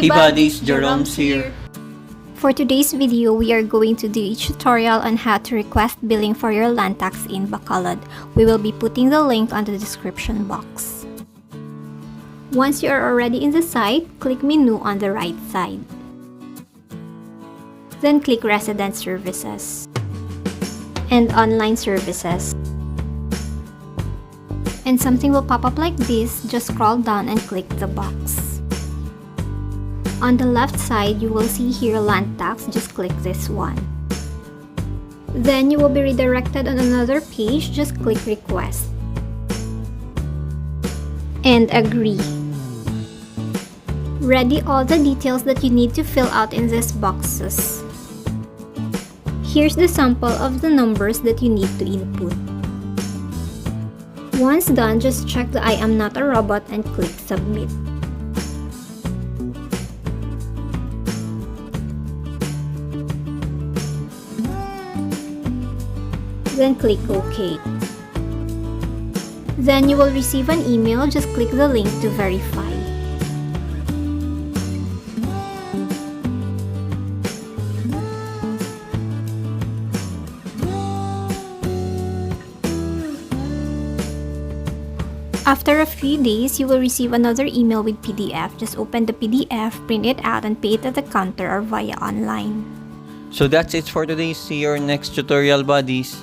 Hey buddies, Jaromsz here. For today's video, we are going to do a tutorial on how to request billing for your land tax in Bacolod. We will be putting the link on the description box. Once you are already in the site, click Menu on the right side. Then click Resident Services and Online Services. And something will pop up like this. Just scroll down and click the box. On the left side, you will see here land tax. Just click this one. Then you will be redirected on another page. Just click request and agree. Ready all the details that you need to fill out in these boxes. Here's the sample of the numbers that you need to input. Once done, just check the I am not a robot and click submit. Then click OK. Then you will receive an email. Just click the link to verify. After a few days, you will receive another email with PDF. Just open the PDF, print it out, and pay it at the counter or via online. So that's it for today. See you next tutorial, buddies.